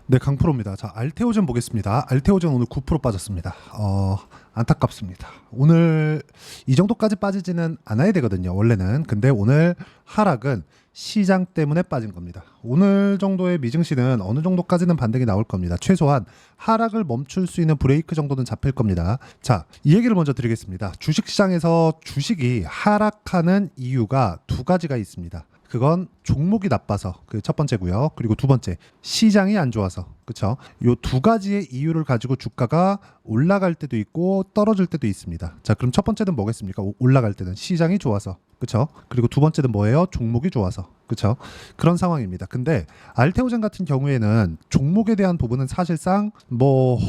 네, 강프로입니다. 자, 알테오젠 보겠습니다. 알테오젠 오늘 9% 빠졌습니다. 안타깝습니다. 오늘 이 정도까지 빠지지는 않아야 되거든요, 원래는. 근데 오늘 하락은 시장 때문에 빠진 겁니다. 오늘 정도의 미증시는 어느 정도까지는 반등이 나올 겁니다. 최소한 하락을 멈출 수 있는 브레이크 정도는 잡힐 겁니다. 자, 이 얘기를 먼저 드리겠습니다. 주식시장에서 주식이 하락하는 이유가 두 가지가 있습니다. 그건 종목이 나빠서 그 첫 번째고요. 그리고 두 번째, 시장이 안 좋아서. 그렇죠? 요 두 가지의 이유를 가지고 주가가 올라갈 때도 있고 떨어질 때도 있습니다. 자, 그럼 첫 번째는 뭐겠습니까? 올라갈 때는 시장이 좋아서. 그렇죠? 그리고 두 번째는 뭐예요? 종목이 좋아서. 그렇죠? 그런 상황입니다. 근데 알테오젠 같은 경우에는 종목에 대한 부분은 사실상 뭐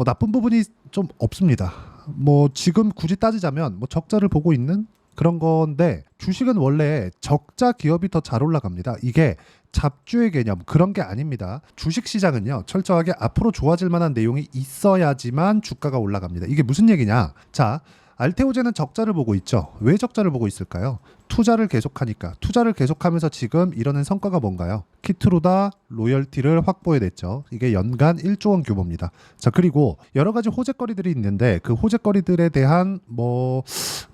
나쁜 부분이 좀 없습니다. 뭐 지금 굳이 따지자면 뭐 적자를 보고 있는 그런 건데, 주식은 원래 적자 기업이 더 잘 올라갑니다. 이게 잡주의 개념 그런 게 아닙니다. 주식 시장은요, 철저하게 앞으로 좋아질 만한 내용이 있어야지만 주가가 올라갑니다. 이게 무슨 얘기냐? 자, 알테오젠은 적자를 보고 있죠. 왜 적자를 보고 있을까요? 투자를 계속하니까. 투자를 계속하면서 지금 이뤄낸 성과가 뭔가요? 키트루다 로열티를 확보해냈죠. 이게 연간 1조 원 규모입니다. 자, 그리고 여러 가지 호재거리들이 있는데 그 호재거리들에 대한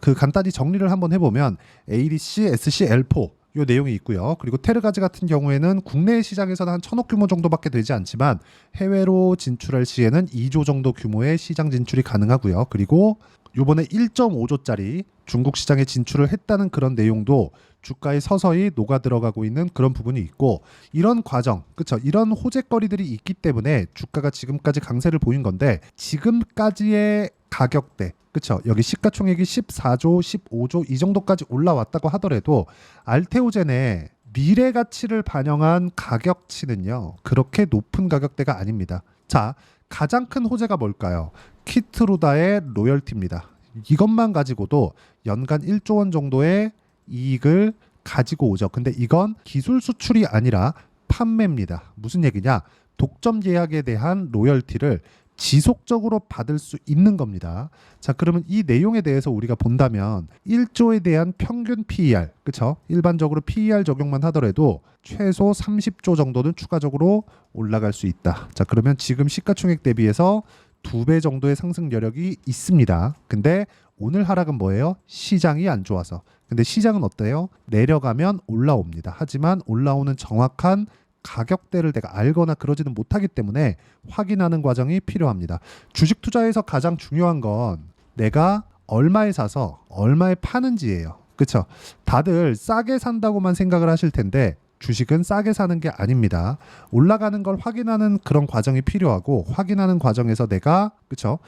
그 간단히 정리를 한번 해보면 ADC, SC, L4 요 내용이 있고요. 그리고 테르가즈 같은 경우에는 국내 시장에서는 한 1,000억 규모 정도밖에 되지 않지만 해외로 진출할 시에는 2조 정도 규모의 시장 진출이 가능하고요. 그리고 요번에 1.5조짜리 중국 시장에 진출을 했다는 그런 내용도 주가에 서서히 녹아 들어가고 있는 그런 부분이 있고, 이런 과정, 그렇죠? 이런 호재거리들이 있기 때문에 주가가 지금까지 강세를 보인 건데, 지금까지의 가격대, 그렇죠? 여기 시가총액이 14조, 15조 이 정도까지 올라왔다고 하더라도 알테오젠의 미래 가치를 반영한 가격치는요, 그렇게 높은 가격대가 아닙니다. 자, 가장 큰 호재가 뭘까요? 키트루다의 로열티입니다. 이것만 가지고도 연간 1조 원 정도의 이익을 가지고 오죠. 근데 이건 기술 수출이 아니라 판매입니다. 무슨 얘기냐? 독점 예약에 대한 로열티를 지속적으로 받을 수 있는 겁니다. 자, 그러면 이 내용에 대해서 우리가 본다면 1조에 대한 평균 PER, 그렇죠? 일반적으로 PER 적용만 하더라도 최소 30조 정도는 추가적으로 올라갈 수 있다. 자, 그러면 지금 시가총액 대비해서 2배 정도의 상승 여력이 있습니다. 근데 오늘 하락은 뭐예요? 시장이 안 좋아서. 근데 시장은 어때요? 내려가면 올라옵니다. 하지만 올라오는 정확한 가격대를 내가 알거나 그러지는 못하기 때문에 확인하는 과정이 필요합니다. 주식 투자에서 가장 중요한 건 내가 얼마에 사서 얼마에 파는지예요. 그렇죠? 다들 싸게 산다고만 생각을 하실 텐데 주식은 싸게 사는 게 아닙니다. 올라가는 걸 확인하는 그런 과정이 필요하고, 확인하는 과정에서 내가, 그렇죠?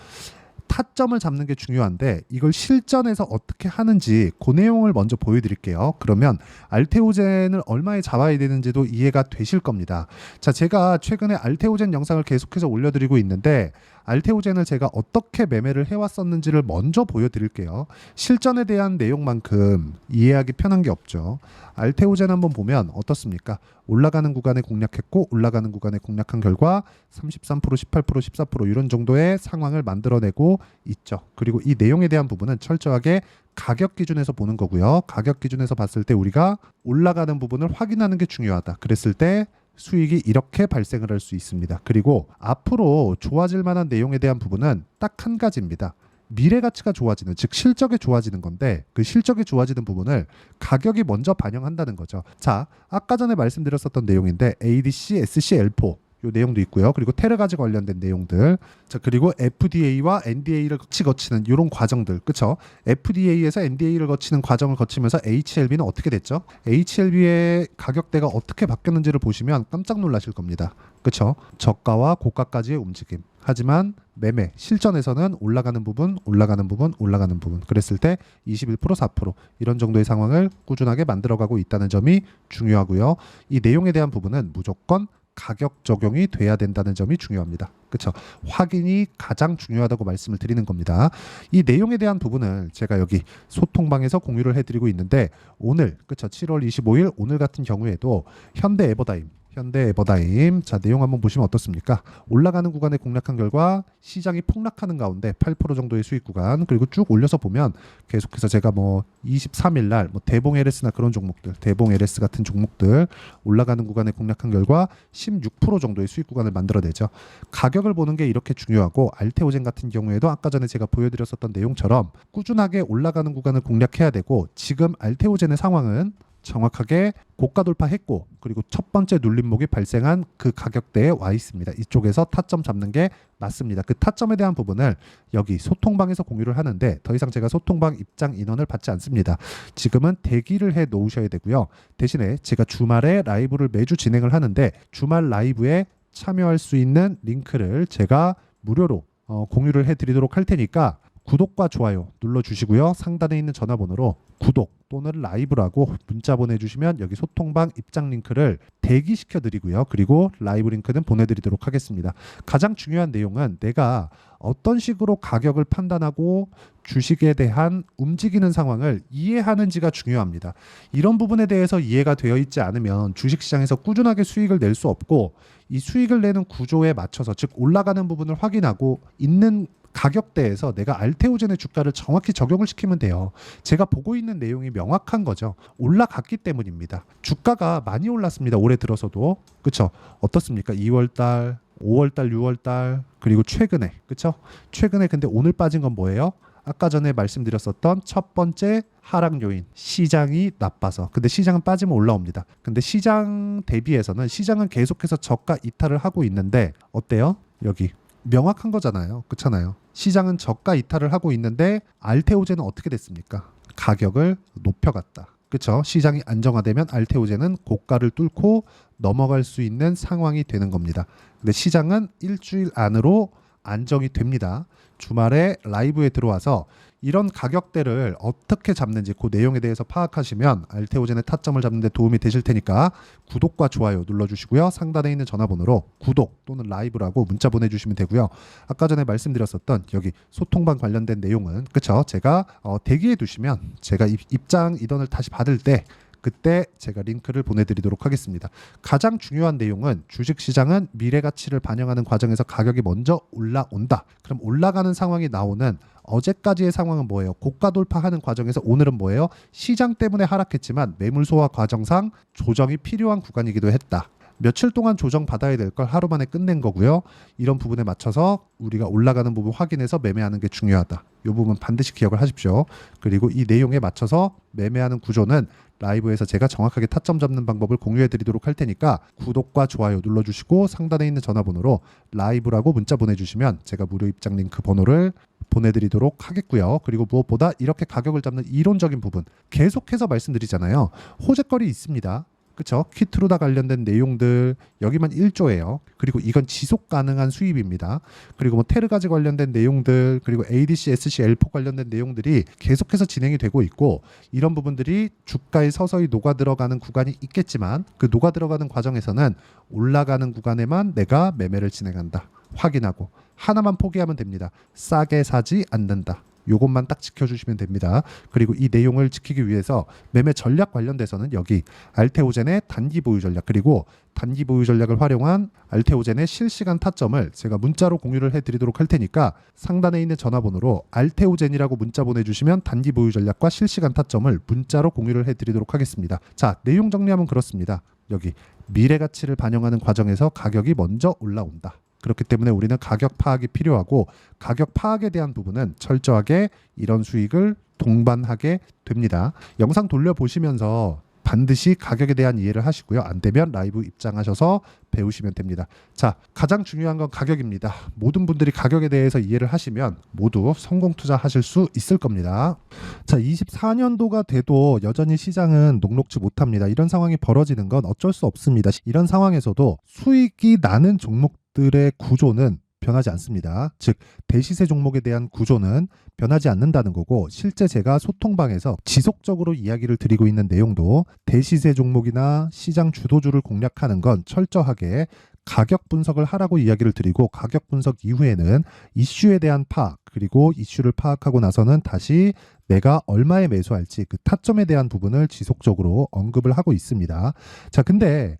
타점을 잡는 게 중요한데 이걸 실전에서 어떻게 하는지 그 내용을 먼저 보여드릴게요. 그러면 알테오젠을 얼마에 잡아야 되는지도 이해가 되실 겁니다. 자, 제가 최근에 알테오젠 영상을 계속해서 올려드리고 있는데 알테오젠을 제가 어떻게 매매를 해왔었는지를 먼저 보여드릴게요. 실전에 대한 내용만큼 이해하기 편한 게 없죠. 알테오젠 한번 보면 어떻습니까? 올라가는 구간에 공략했고 올라가는 구간에 공략한 결과 33%, 18%, 14% 이런 정도의 상황을 만들어내고 있죠. 그리고 이 내용에 대한 부분은 철저하게 가격 기준에서 보는 거고요. 가격 기준에서 봤을 때 우리가 올라가는 부분을 확인하는 게 중요하다. 그랬을 때 수익이 이렇게 발생을 할 수 있습니다. 그리고 앞으로 좋아질 만한 내용에 대한 부분은 딱 한 가지입니다. 미래 가치가 좋아지는, 즉 실적이 좋아지는 건데 그 실적이 좋아지는 부분을 가격이 먼저 반영한다는 거죠. 자, 아까 전에 말씀드렸었던 내용인데 ADC, SC, L4 요 내용도 있고요. 그리고 테르가즈 관련된 내용들. 자, 그리고 FDA와 NDA를 같이 거치는 이런 과정들. 그렇죠? FDA에서 NDA를 거치는 과정을 거치면서 HLB는 어떻게 됐죠? HLB의 가격대가 어떻게 바뀌었는지를 보시면 깜짝 놀라실 겁니다. 그렇죠? 저가와 고가까지의 움직임. 하지만 매매 실전에서는 올라가는 부분, 올라가는 부분, 올라가는 부분. 그랬을 때 21%, 4% 이런 정도의 상황을 꾸준하게 만들어가고 있다는 점이 중요하고요. 이 내용에 대한 부분은 무조건 가격 적용이 돼야 된다는 점이 중요합니다. 그렇죠? 확인이 가장 중요하다고 말씀을 드리는 겁니다. 이 내용에 대한 부분을 제가 여기 소통방에서 공유를 해드리고 있는데 오늘, 그렇죠? 7월 25일 오늘 같은 경우에도 현대 에버다임 현대 에버다임. 자, 내용 한번 보시면 어떻습니까? 올라가는 구간에 공략한 결과 시장이 폭락하는 가운데 8% 정도의 수익 구간, 그리고 쭉 올려서 보면 계속해서 제가 뭐 23일 날뭐 대봉 LS나 그런 종목들, 대봉 LS 같은 종목들 올라가는 구간에 공략한 결과 16% 정도의 수익 구간을 만들어내죠. 가격을 보는 게 이렇게 중요하고, 알테오젠 같은 경우에도 아까 전에 제가 보여드렸었던 내용처럼 꾸준하게 올라가는 구간을 공략해야 되고, 지금 알테오젠의 상황은 정확하게 고가 돌파했고, 그리고 첫 번째 눌림목이 발생한 그 가격대에 와 있습니다. 이쪽에서 타점 잡는 게 맞습니다. 그 타점에 대한 부분을 여기 소통방에서 공유를 하는데, 더 이상 제가 소통방 입장 인원을 받지 않습니다. 지금은 대기를 해 놓으셔야 되고요. 대신에 제가 주말에 라이브를 매주 진행을 하는데, 주말 라이브에 참여할 수 있는 링크를 제가 무료로 공유를 해드리도록 할 테니까 구독과 좋아요 눌러주시고요. 상단에 있는 전화번호로 구독 또는 라이브라고 문자 보내주시면 여기 소통방 입장 링크를 대기시켜 드리고요. 그리고 라이브 링크는 보내드리도록 하겠습니다. 가장 중요한 내용은 내가 어떤 식으로 가격을 판단하고 주식에 대한 움직이는 상황을 이해하는지가 중요합니다. 이런 부분에 대해서 이해가 되어 있지 않으면 주식시장에서 꾸준하게 수익을 낼 수 없고, 이 수익을 내는 구조에 맞춰서, 즉 올라가는 부분을 확인하고 있는 가격대에서 내가 알테오젠의 주가를 정확히 적용을 시키면 돼요. 제가 보고 있는 내용이 명확한 거죠. 올라갔기 때문입니다. 주가가 많이 올랐습니다. 올해 들어서도. 그렇죠? 어떻습니까? 2월달, 5월달, 6월달, 그리고 최근에. 그렇죠? 최근에 근데 오늘 빠진 건 뭐예요? 아까 전에 말씀드렸었던 첫 번째 하락 요인, 시장이 나빠서. 근데 시장은 빠지면 올라옵니다. 근데 시장 대비해서는 시장은 계속해서 저가 이탈을 하고 있는데 어때요? 여기 명확한 거잖아요. 그렇잖아요. 시장은 저가 이탈을 하고 있는데 알테오젠은 어떻게 됐습니까? 가격을 높여갔다. 그렇죠? 시장이 안정화되면 알테오젠은 고가를 뚫고 넘어갈 수 있는 상황이 되는 겁니다. 근데 시장은 일주일 안으로 안정이 됩니다. 주말에 라이브에 들어와서 이런 가격대를 어떻게 잡는지 그 내용에 대해서 파악하시면 알테오젠의 타점을 잡는 데 도움이 되실 테니까 구독과 좋아요 눌러주시고요. 상단에 있는 전화번호로 구독 또는 라이브라고 문자 보내주시면 되고요. 아까 전에 말씀드렸었던 여기 소통방 관련된 내용은, 그쵸? 제가 대기해 두시면 제가 입장 인원을 다시 받을 때 그때 제가 링크를 보내드리도록 하겠습니다. 가장 중요한 내용은 주식시장은 미래 가치를 반영하는 과정에서 가격이 먼저 올라온다. 그럼 올라가는 상황이 나오는 어제까지의 상황은 뭐예요? 고가 돌파하는 과정에서 오늘은 뭐예요? 시장 때문에 하락했지만 매물 소화 과정상 조정이 필요한 구간이기도 했다. 며칠 동안 조정 받아야 될 걸 하루 만에 끝낸 거고요. 이런 부분에 맞춰서 우리가 올라가는 부분 확인해서 매매하는 게 중요하다. 이 부분 반드시 기억을 하십시오. 그리고 이 내용에 맞춰서 매매하는 구조는 라이브에서 제가 정확하게 타점 잡는 방법을 공유해 드리도록 할 테니까 구독과 좋아요 눌러주시고 상단에 있는 전화번호로 라이브라고 문자 보내주시면 제가 무료 입장 링크 번호를 보내드리도록 하겠고요. 그리고 무엇보다 이렇게 가격을 잡는 이론적인 부분 계속해서 말씀드리잖아요. 호재거리 있습니다. 그렇죠? 키트루다 관련된 내용들 여기만 1조예요. 그리고 이건 지속 가능한 수입입니다. 그리고 뭐 테르가즈 관련된 내용들, 그리고 ADC, SC, L4 관련된 내용들이 계속해서 진행이 되고 있고, 이런 부분들이 주가에 서서히 녹아 들어가는 구간이 있겠지만 그 녹아 들어가는 과정에서는 올라가는 구간에만 내가 매매를 진행한다. 확인하고 하나만 포기하면 됩니다. 싸게 사지 않는다. 요것만 딱 지켜주시면 됩니다. 그리고 이 내용을 지키기 위해서 매매 전략 관련돼서는 여기 알테오젠의 단기 보유 전략, 그리고 단기 보유 전략을 활용한 알테오젠의 실시간 타점을 제가 문자로 공유를 해드리도록 할 테니까 상단에 있는 전화번호로 알테오젠이라고 문자 보내주시면 단기 보유 전략과 실시간 타점을 문자로 공유를 해드리도록 하겠습니다. 자, 내용 정리하면 그렇습니다. 여기 미래 가치를 반영하는 과정에서 가격이 먼저 올라온다. 그렇기 때문에 우리는 가격 파악이 필요하고, 가격 파악에 대한 부분은 철저하게 이런 수익을 동반하게 됩니다. 영상 돌려보시면서 반드시 가격에 대한 이해를 하시고요. 안 되면 라이브 입장하셔서 배우시면 됩니다. 자, 가장 중요한 건 가격입니다. 모든 분들이 가격에 대해서 이해를 하시면 모두 성공 투자하실 수 있을 겁니다. 자, 24년도가 돼도 여전히 시장은 녹록지 못합니다. 이런 상황이 벌어지는 건 어쩔 수 없습니다. 이런 상황에서도 수익이 나는 종목들의 구조는 변하지 않습니다. 즉 대시세 종목에 대한 구조는 변하지 않는다는 거고, 실제 제가 소통방에서 지속적으로 이야기를 드리고 있는 내용도 대시세 종목이나 시장 주도주를 공략하는 건 철저하게 가격 분석을 하라고 이야기를 드리고, 가격 분석 이후에는 이슈에 대한 파악, 그리고 이슈를 파악하고 나서는 다시 내가 얼마에 매수할지 그 타점에 대한 부분을 지속적으로 언급을 하고 있습니다. 자, 근데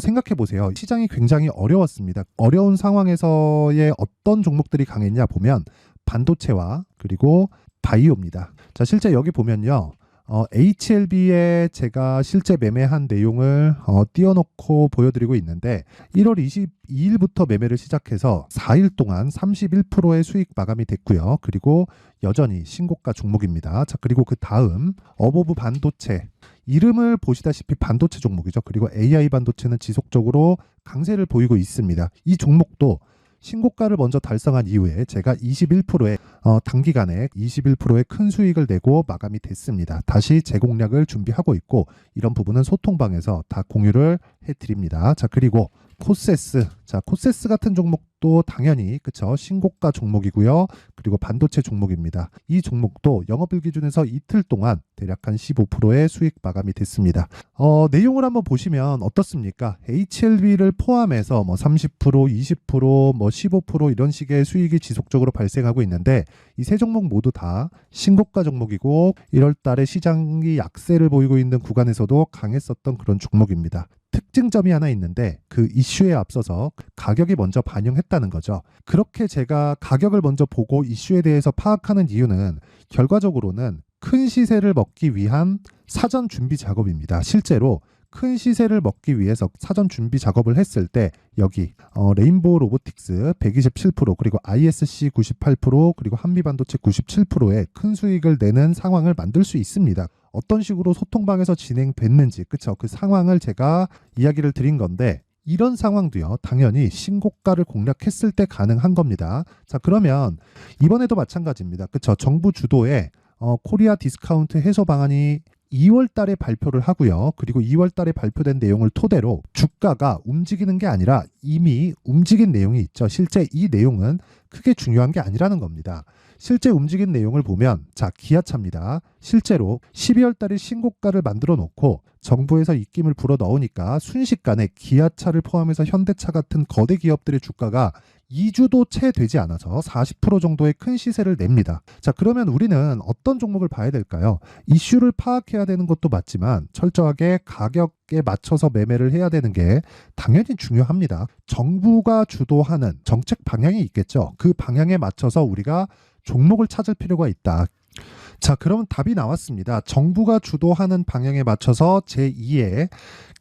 생각해 보세요. 시장이 굉장히 어려웠습니다. 어려운 상황에서의 어떤 종목들이 강했냐 보면 반도체와 그리고 바이오입니다. 자, 실제 여기 보면요. HLB에 제가 실제 매매한 내용을 띄워놓고 보여드리고 있는데 1월 22일부터 매매를 시작해서 4일 동안 31%의 수익 마감이 됐고요. 그리고 여전히 신고가 종목입니다. 자, 그리고 그 다음 어보브 반도체, 이름을 보시다시피 반도체 종목이죠. 그리고 AI 반도체는 지속적으로 강세를 보이고 있습니다. 이 종목도 신고가를 먼저 달성한 이후에 제가 21%의 단기간에 21%의 큰 수익을 내고 마감이 됐습니다. 다시 재공략을 준비하고 있고 이런 부분은 소통방에서 다 공유를 해드립니다. 자, 그리고 코세스, 자, 코세스 같은 종목도 당연히 그쵸, 신고가 종목이고요. 그리고 반도체 종목입니다. 이 종목도 영업일 기준에서 이틀 동안 대략 한 15%의 수익 마감이 됐습니다. 내용을 한번 보시면 어떻습니까? HLB를 포함해서 뭐 30%, 20%, 뭐 15% 이런 식의 수익이 지속적으로 발생하고 있는데 이 세 종목 모두 다 신고가 종목이고 1월 달에 시장이 약세를 보이고 있는 구간에서도 강했었던 그런 종목입니다. 특징점이 하나 있는데 그 이슈에 앞서서 가격이 먼저 반영했다는 거죠. 그렇게 제가 가격을 먼저 보고 이슈에 대해서 파악하는 이유는 결과적으로는 큰 시세를 먹기 위한 사전 준비 작업입니다. 실제로 큰 시세를 먹기 위해서 사전 준비 작업을 했을 때 여기 레인보우 로보틱스 127% 그리고 ISC 98% 그리고 한미반도체 97%의 큰 수익을 내는 상황을 만들 수 있습니다. 어떤 식으로 소통방에서 진행됐는지 그쵸, 그 상황을 제가 이야기를 드린 건데 이런 상황도요 당연히 신고가를 공략했을 때 가능한 겁니다. 자, 그러면 이번에도 마찬가지입니다. 그쵸, 정부 주도의 코리아 디스카운트 해소 방안이 2월 달에 발표를 하고요. 그리고 2월 달에 발표된 내용을 토대로 주가가 움직이는 게 아니라 이미 움직인 내용이 있죠. 실제 이 내용은 크게 중요한 게 아니라는 겁니다. 실제 움직인 내용을 보면 자, 기아차입니다. 실제로 12월 달에 신고가를 만들어 놓고 정부에서 입김을 불어 넣으니까 순식간에 기아차를 포함해서 현대차 같은 거대 기업들의 주가가 2주도 채 되지 않아서 40% 정도의 큰 시세를 냅니다. 자, 그러면 우리는 어떤 종목을 봐야 될까요? 이슈를 파악해야 되는 것도 맞지만 철저하게 가격에 맞춰서 매매를 해야 되는 게 당연히 중요합니다. 정부가 주도하는 정책 방향이 있겠죠. 그 방향에 맞춰서 우리가 종목을 찾을 필요가 있다. 자, 그럼 답이 나왔습니다. 정부가 주도하는 방향에 맞춰서 제2의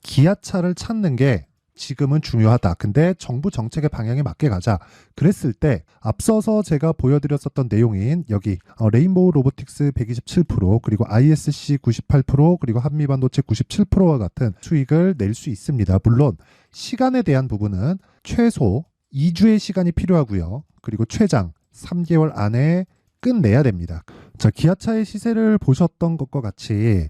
기아차를 찾는 게 지금은 중요하다. 근데 정부 정책의 방향에 맞게 가자. 그랬을 때 앞서서 제가 보여드렸었던 내용인 여기 레인보우 로보틱스 127% 그리고 ISC 98% 그리고 한미반도체 97%와 같은 수익을 낼 수 있습니다. 물론 시간에 대한 부분은 최소 2주의 시간이 필요하고요. 그리고 최장 3개월 안에 끝내야 됩니다. 자, 기아차의 시세를 보셨던 것과 같이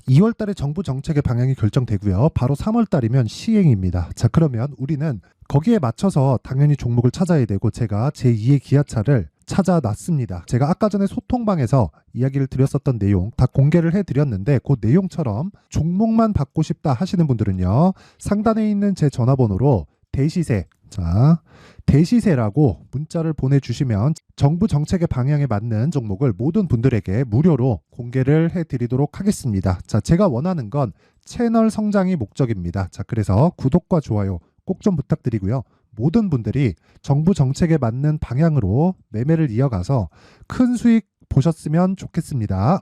2월 달에 정부 정책의 방향이 결정되고요. 바로 3월 달이면 시행입니다. 자, 그러면 우리는 거기에 맞춰서 당연히 종목을 찾아야 되고 제가 제2의 기아차를 찾아놨습니다. 제가 아까 전에 소통방에서 이야기를 드렸었던 내용 다 공개를 해드렸는데 그 내용처럼 종목만 받고 싶다 하시는 분들은요. 상단에 있는 제 전화번호로 대시세, 자, 대시세라고 문자를 보내주시면 정부 정책의 방향에 맞는 종목을 모든 분들에게 무료로 공개를 해드리도록 하겠습니다. 자, 제가 원하는 건 채널 성장이 목적입니다. 자, 그래서 구독과 좋아요 꼭 좀 부탁드리고요. 모든 분들이 정부 정책에 맞는 방향으로 매매를 이어가서 큰 수익 보셨으면 좋겠습니다.